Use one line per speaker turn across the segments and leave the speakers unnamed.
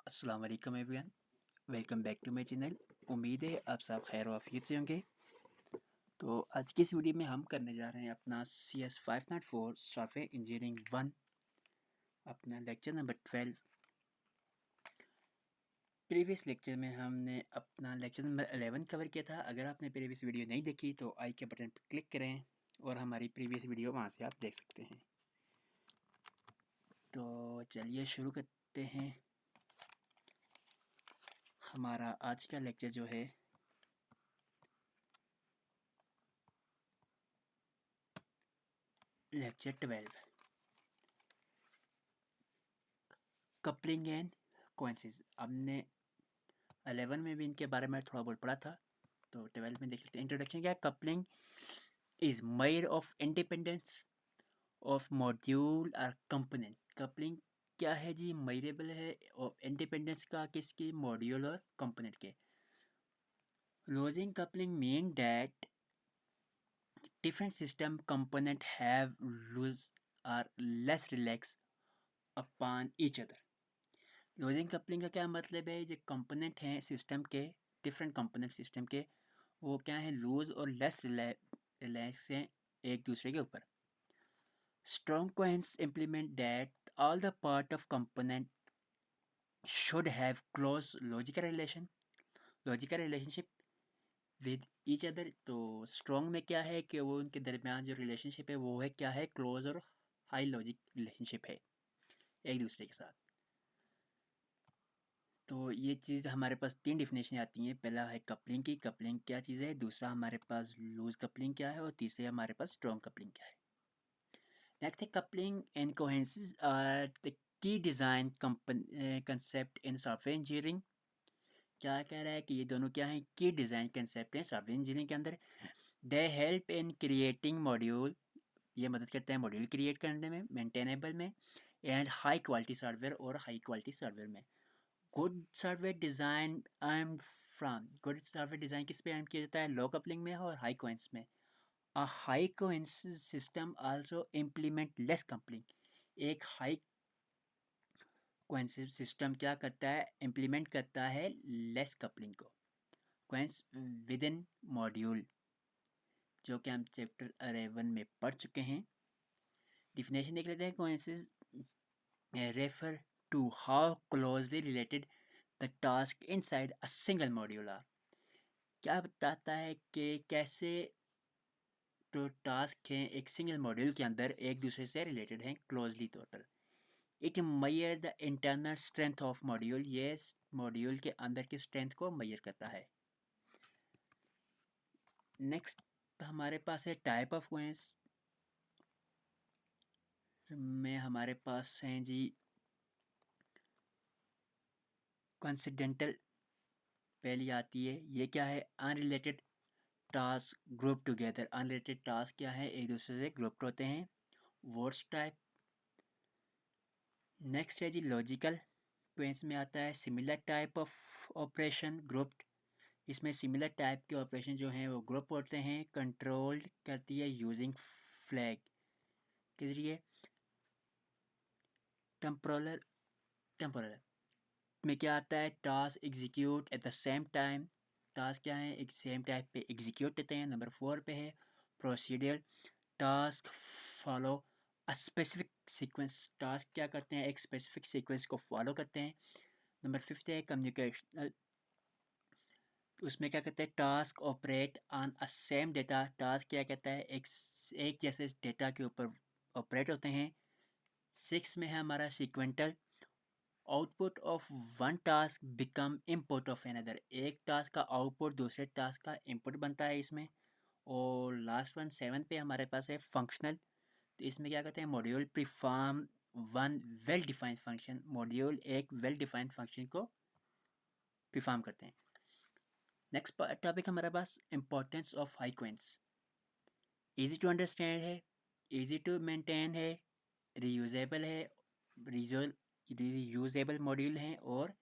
अस्सलाम वालेकुम everyone, welcome back to my channel. उम्मीद है आप सब खैर वाफियत से होंगे। तो आज की इस वीडियो में हम करने जा रहे हैं अपना CS 504 सॉफ्टवेयर इंजीनियरिंग 1 अपना लेक्चर नंबर 12। प्रीवियस लेक्चर में हमने अपना लेक्चर नंबर 11 कवर किया था। अगर आपने प्रीवियस वीडियो नहीं देखी तो आई के बटन पर क्लिक करें और हमारी प्रीवियस वीडियो वहाँ से आप देख सकते हैं। तो चलिए शुरू करते हैं। हमारा आज का लेक्चर जो है लेक्चर 12, कपलिंग एंड कोइंसिस। हमने 11 में भी इनके बारे में थोड़ा बहुत पढ़ा था, तो 12 में देख लेते हैं। इंट्रोडक्शन क्या है? Coupling is mayor of independence of module और कंपोनेंट। कपलिंग क्या है जी? मेयरेबल है ऑफ इंडिपेंडेंस का, किसकी? मॉड्यूल और कंपोनेंट के। Losing coupling mean that different system component have loose or less relax upon each other। Losing coupling का क्या मतलब है? जो कंपोनेंट हैं सिस्टम के, डिफरेंट कंपोनेंट सिस्टम के, वो क्या है? लूज और लेस रिलैक्स हैं एक दूसरे के ऊपर। Strong coherence implement that all the part of component should have close logical relationship with each other. तो स्ट्रॉन्ग में क्या है कि वो उनके दरमियान जो रिलेशनशिप है वो है क्या है? क्लोज और हाई लॉजिक रिलेशनशिप है एक दूसरे के साथ। तो ये चीज़ हमारे पास 3 डेफिनेशन आती हैं। पहला है कपलिंग की, कपलिंग क्या चीज़ है। दूसरा हमारे पास लूज कपलिंग क्या है, और तीसरे हमारे पास स्ट्रॉन्ग कपलिंग क्या है। नेक्स्ट है coupling and coherence are the key design concept in software engineering. क्या कह रहा है कि ये दोनों क्या हैं? की डिज़ाइन कंसेप्ट हैं सॉफ्टवेयर इंजीनियरिंग के अंदर। They help in creating module, ये मदद करते हैं मॉड्यूल क्रिएट करने में, मेंटेनेबल में, एंड हाई क्वालिटी सॉफ्टवेयर और हाई क्वालिटी सॉफ्टवेयर में। Good software design am from, good software design किस पे एम किया जाता है? लो कपलिंग में और हाई कोहेरेंस में। A high coherence system also implement less coupling. एक हाई कोहेरेंस सिस्टम क्या करता है? इम्प्लीमेंट करता है लेस कपलिंग को। कोहेरेंस विद इन मॉड्यूल, जो कि हम चैप्टर 11 में पढ़ चुके हैं। डिफिनेशन देख लेते हैं। Coherence refer to how closely related the task inside a single module are. क्या बताता है कि कैसे जो टास्क हैं एक सिंगल मॉड्यूल के अंदर एक दूसरे से रिलेटेड हैं क्लोजली तौर पर। It mayor the internal strength of module, ये मॉड्यूल के अंदर की स्ट्रेंथ को मेयर करता है। नेक्स्ट हमारे पास है टाइप ऑफ कोहेरेंस में हमारे पास हैं जी कोइंसिडेंटल पहली आती है। ये क्या है? Unrelated task group together. Unrelated task क्या है? एक दूसरे से ग्रुप होते हैं। Words type. नेक्स्ट है जी लॉजिकल कोहेरेंस में आता है similar type of operation grouped. इसमें सिमिलर टाइप के ऑपरेशन जो हैं वो ग्रुप होते हैं। कंट्रोल्ड करती है यूजिंग फ्लैग के जरिए। टेम्पोरल टेम्पोरल में क्या आता है? Task execute at the same time. Task क्या है? एक सेम टाइप पे एग्जीक्यूट होते हैं। नंबर 4 पे है procedural. Task follow a specific sequence. Task क्या करते हैं? एक स्पेसिफिक सीक्वेंस को फॉलो करते हैं। नंबर 5 है कम्युनिकेशनल। उसमें क्या कहते हैं? Task operate on a same data. Task क्या कहता है? एक जैसे डेटा के ऊपर ऑपरेट होते हैं। 6 में है हमारा sequential. Output of one task become input of another. एक टास्क का आउटपुट दूसरे टास्क का इनपुट बनता है इसमें। और लास्ट वन 7 पे हमारे पास है फंक्शनल। तो इसमें क्या कहते हैं? Module perform one well defined function. Module एक वेल डिफाइंड फंक्शन को परफॉर्म करते हैं। नेक्स्ट टॉपिक हमारे पास importance of high coherence. Easy to understand है, इजी टू मेंटेन है, रीयूजेबल है, रीयूजेबल मॉड्यूल हैं, और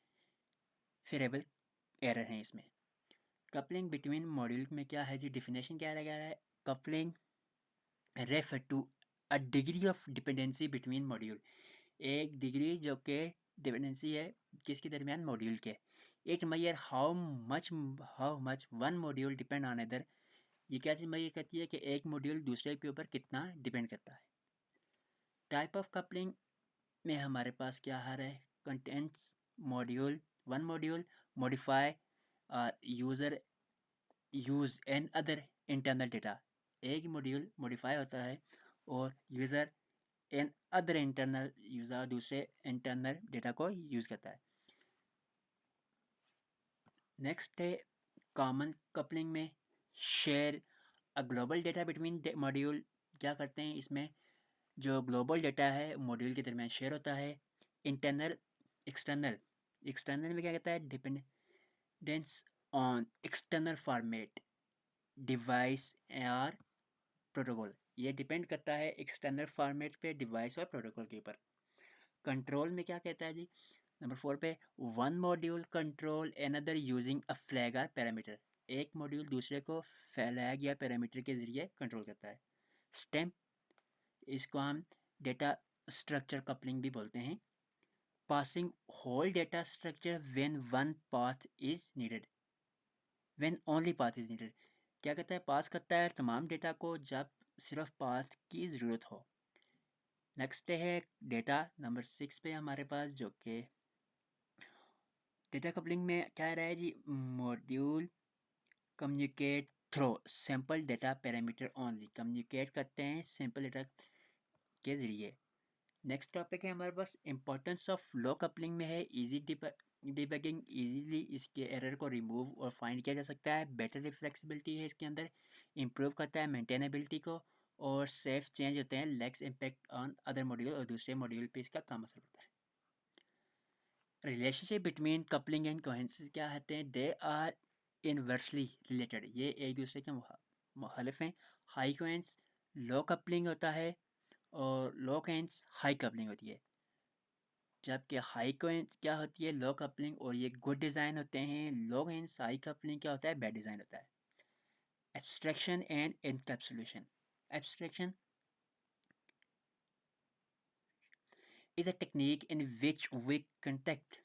फेरेबल एरर हैं इसमें। कपलिंग बिटवीन मॉड्यूल में क्या है जी? डिफिनेशन क्या लगा है? Coupling refer to a degree of dependency between module. एक डिग्री जो कि डिपेंडेंसी है किसके दरमियान, मॉड्यूल के। It measure how much one module depend on other. ये क्या चीज़ मेजर करती है कि एक मॉड्यूल दूसरे के ऊपर कितना डिपेंड करता है। टाइप ऑफ कपलिंग में हमारे पास क्या आ रहा है, contents module, one module modify user use an other internal data. एक मॉड्यूल मॉडिफाई होता है और user an other internal user दूसरे इंटरनल डेटा को यूज़ करता है। नेक्स्ट है कॉमन कपलिंग में share a global data between module. क्या करते हैं इसमें, जो ग्लोबल डेटा है मॉड्यूल के दरमियान शेयर होता है। इंटरनल एक्सटर्नल, एक्सटर्नल में क्या कहता है, dependence on external format device और प्रोटोकॉल। ये डिपेंड करता है एक्सटर्नल फॉर्मेट पे, डिवाइस और प्रोटोकॉल के ऊपर। कंट्रोल में क्या कहता है जी, नंबर 4 पे, one module control another using a flag और पैरामीटर। एक मॉड्यूल दूसरे को फ्लैग या पैरामीटर के ज़रिए कंट्रोल करता है। स्टेम, इसको हम डेटा स्ट्रक्चर कपलिंग भी बोलते हैं। Passing whole data structure when one path is needed, when only path is needed. क्या कहता है, पास करता है तमाम डेटा को जब सिर्फ पाथ की ज़रूरत हो। नेक्स्ट है डेटा नंबर 6 पे हमारे पास, जो कि डेटा कपलिंग में क्या रहा है जी, module communicate through simple data parameter only. Communicate करते हैं सिंपल डेटा के ज़रिए। नेक्स्ट टॉपिक है हमारे पास इंपॉर्टेंस ऑफ लो कपलिंग में है इजी डिबगिंग, इजीली इसके एरर को रिमूव और फाइंड किया जा सकता है। बेटर रिफ्लेक्सिबिलिटी है इसके अंदर, इम्प्रूव करता है मेंटेनेबिलिटी को, और सेफ चेंज होते हैं, lacks impact on other module, और दूसरे मॉड्यूल पे इसका कम असर पड़ता है। Relationship between coupling and coherence क्या कहते हैं, दे आर इनवर्सली रिलेटेड, ये एक दूसरे के मुखालिफ हैं। हाई कोहेरेंस लो कपलिंग होता है और लो कोहेरेंस हाई कपलिंग होती है। जबकि हाई कोहेरेंस क्या होती है, लो कपलिंग, और ये गुड डिज़ाइन होते हैं। लो कोहेरेंस हाई कपलिंग क्या होता है, बैड डिज़ाइन होता है। Abstraction and encapsulation. Abstraction is a technique in which we contract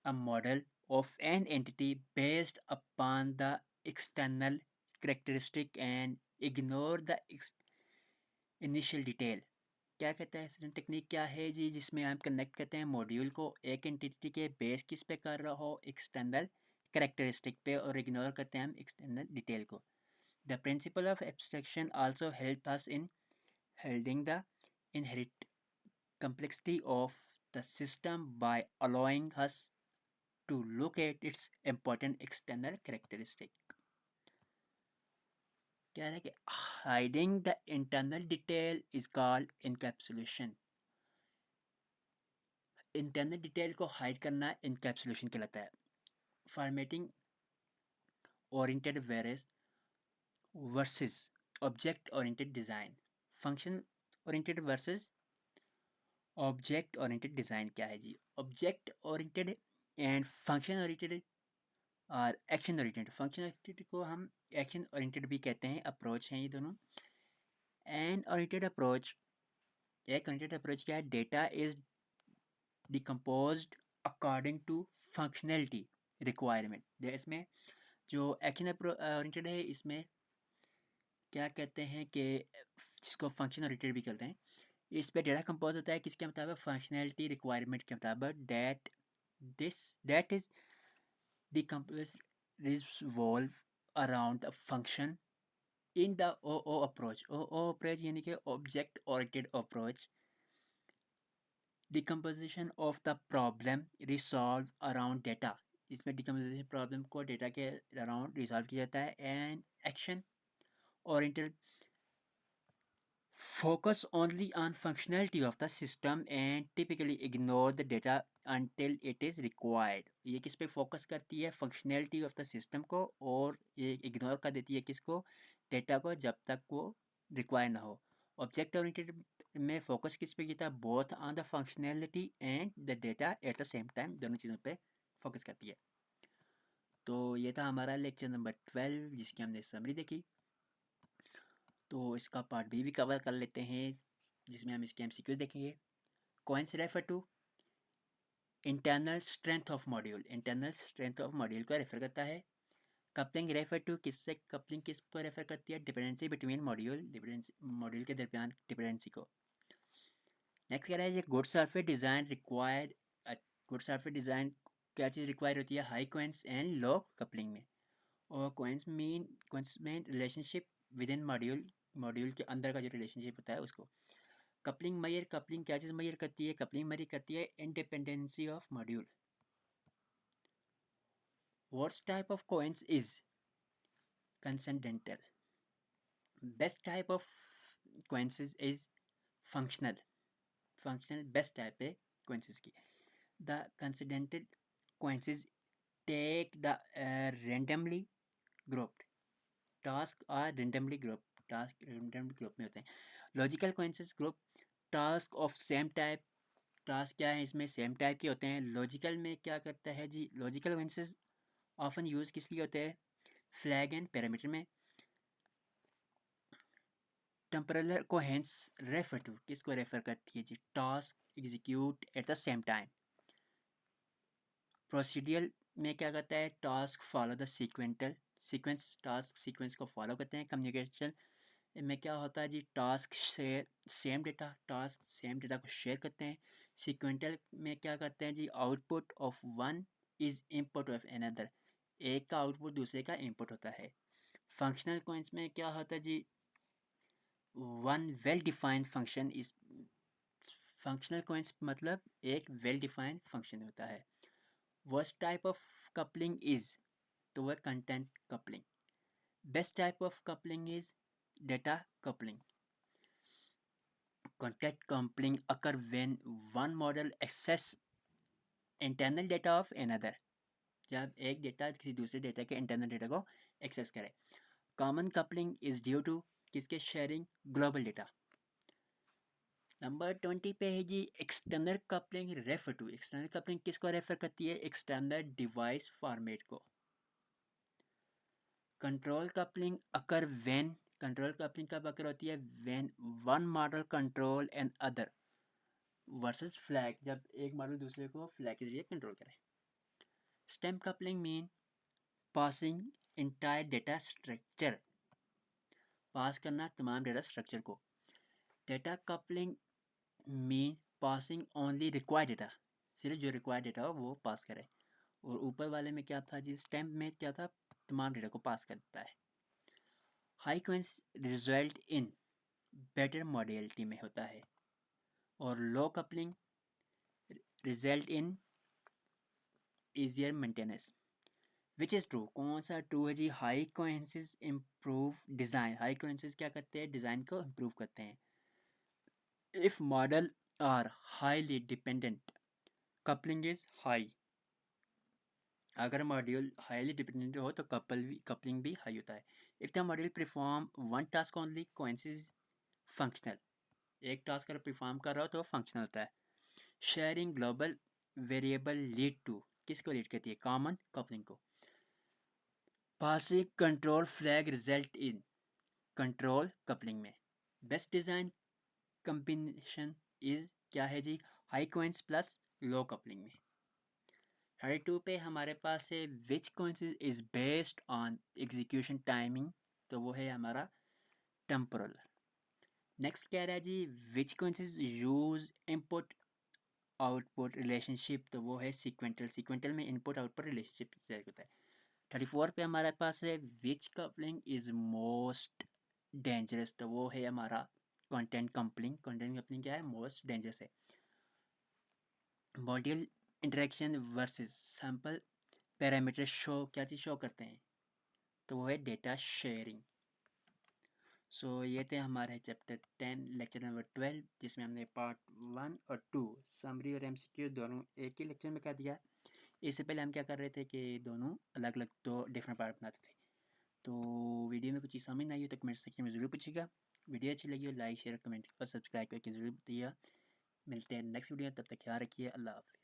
a model of an entity based upon the external characteristic and ignore the initial detail। क्या कहता है, certain technique क्या है जी, जिसमें हम कनेक्ट करते हैं मॉड्यूल को एक एंटिटी के बेस किस पे कर रहा हो, एक्सटर्नल कैरेक्टरिस्टिक पे, और इग्नोर करते हैं हम एक्सटर्नल डिटेल को। The principle of abstraction also help us in holding the inherit complexity of the system by allowing us to look at its important external characteristic। क्या है कि hiding the internal detail is called encapsulation। Internal detail को hide करना encapsulation कहलाता है। Formatting oriented versus object oriented design. Function oriented versus object oriented design क्या है जी, object oriented and function oriented और एक्शन ओरिएंटेड। फंक्शन ओरिएंटेड को हम एक्शन ओरिएंटेड भी कहते हैं, अप्रोच हैं ये दोनों। एंड ओरिएंटेड अप्रोच, एक ओरिएंटेड अप्रोच क्या है, data is decomposed according to functionality requirement. इसमें जो एक्शन ओरिएंटेड है, इसमें क्या कहते हैं कि जिसको फंक्शन ओरिएंटेड भी कहते हैं, इस पे डेटा कंपोज होता है किसके मुताबिक, फंक्शनैलिटी रिक्वायरमेंट के मुताबिक। That is decomposed revolve around a function in the OO approach। OO approach यानी कि object oriented approach, decomposition of the problem resolve around data। इसमें decomposition problem को data के around resolve किया जाता है। and action oriented focus only on functionality of the system and typically ignore the data until it is required। ये किस पे focus करती है, फंक्शनैलिटी ऑफ द सिस्टम को, और ये इग्नोर कर देती है किसको, डेटा को, जब तक वो रिक्वायर ना हो। ऑब्जेक्ट ओरिएंटेड में फोकस किस पे किया था, both on the functionality and the data eight the same time, दोनों चीज़ों पे फोकस करती है। तो ये था हमारा लेक्चर नंबर 12 जिसकी हमने समरी देखी। तो इसका पार्ट भी कवर कर लेते हैं, जिसमें हम इसके MCQ देखेंगे। कोइंस refer to internal strength of module, internal strength of module को रेफर करता है। कपलिंग रेफर टू किससे, कपलिंग किस को रेफर करती है, dependency between module, dependency module के दरमियान डिपेंडेंसी को। नेक्स्ट कह रहा है ये good software design required, good software design क्या चीज़ रिक्वायर होती है, हाई कोइंस एंड लो कपलिंग में। और कोइंस में relationship within module, module के अंदर का जो रिलेशनशिप होता है उसको। कपलिंग मेजर, कपलिंग क्या चीज़ मेजर करती है, कपलिंग मेजर करती है independency of module. What type of कोइंस is coincidental, best type of कोइंसेस is functional, functional best type है कोइंसेस की। द कंसेंडेंटल कोइंसेस take the randomly grouped task are randomly grouped, task randomly group में होते हैं। लॉजिकल कोइंसेस group task of same type, task क्या है इसमें सेम टाइप के होते हैं। लॉजिकल में क्या करता है जी, लॉजिकल कोइंसेस ऑफन यूज किस लिए होते हैं, फ्लैग एंड पैरामीटर में। टेम्परल कोहेरेंस रेफर टू किसको रेफर करती है जी, task execute at the same time. Procedural में क्या करता है, task follow the sequential sequence, task sequence को फॉलो करते हैं। कम्युनिकेशन में क्या होता है जी, task share same data, task same data को शेयर करते हैं। सीक्वेंटल में क्या करते हैं जी, output of one is input of another, एक का आउटपुट दूसरे का इनपुट होता है। फंक्शनल कोइंस में क्या होता है जी, one well defined function is, functional कोइंस मतलब एक वेल डिफाइंड फंक्शन होता है। Worst type of coupling is, तो वह content coupling. Best type of coupling is data coupling. Content coupling occur when one model access internal data of another, जब एक data किसी दूसरे डेटा के इंटरनल डेटा को एक्सेस करे। Common coupling is due to किसके शेयरिंग, ग्लोबल डेटा। नंबर 20 पे है जी external coupling refer to, external coupling किसको रेफर करती है, एक्सटर्नल डिवाइस फॉर्मेट को। Control coupling occur when, control coupling कब अकर होती है, when one model control and other versus flag, जब एक मॉडल दूसरे को फ्लैग के जरिए कंट्रोल करे। Stamp coupling mean passing entire data structure, pass करना तमाम डेटा स्ट्रक्चर को। Data coupling mean passing only required data, सिर्फ जो रिक्वायर्ड डेटा हो वो पास करे। और ऊपर वाले में क्या था जी, स्टेम में क्या था, तमाम डेटा को पास करता है। हाई कोइंस रिजल्ट इन बेटर मॉडलिटी में होता है, और low coupling result in easier maintenance. Which is true, कौन सा ट्रू है जी, हाई कोइंसिस इम्प्रूव डिज़ाइन, हाई कोइंसिस क्या करते हैं, डिज़ाइन को इम्प्रूव करते हैं। If model are highly dependent coupling is high, अगर मॉड्यूल हाईली डिपेंडेंट हो तो कपलिंग भी हाई होता है। If the module perform one task only कोइंसिस फंक्शनल, एक टास्क अगर परफॉर्म कर रहा हो तो फंक्शनल होता है। Sharing global variable lead to, किसको लीड करती है, कॉमन कपलिंग को। Passing control flag result in control coupling में। बेस्ट डिज़ाइन कम्बिनेशन इज क्या है जी, हाई कोइंस प्लस लो कपलिंग में। 32 पे हमारे पास है विच कोइंस is based on execution timing, तो वो है हमारा टेम्पोरल। नेक्स्ट कह रहा है जी विच कोइंस यूज इनपुट आउटपुट रिलेशनशिप, तो वो है सीक्वेंटल, सीक्वेंटल में इनपुट आउटपुट रिलेशनशिप से होता है। 34 पे हमारे पास है विच कपलिंग इज मोस्ट डेंजरस, तो वो है हमारा कंटेंट कपलिंग, कंटेंट कपलिंग क्या है, मोस्ट डेंजरस है। Module interaction versus sample parameter show, क्या चीज़ शो करते हैं, तो वो है डेटा शेयरिंग। सो ये थे हमारे चैप्टर 10 लेक्चर नंबर 12, जिसमें हमने पार्ट 1 और 2 समरी और एमसीक्यू दोनों एक ही लेक्चर में कर दिया। इससे पहले हम क्या कर रहे थे कि दोनों अलग अलग दो डिफरेंट पार्ट बनाते थे। तो वीडियो में कुछ चीज़ समझ नहीं आई हो तो कमेंट सेक्शन में ज़रूर पूछिएगा। वीडियो अच्छी लगी हो लाइक शेयर कमेंट और सब्सक्राइब करके ज़रूर बताइएगा। मिलते हैं नेक्स्ट वीडियो, तब तक ख्याल रखिए, अल्लाह हाफ़िज़।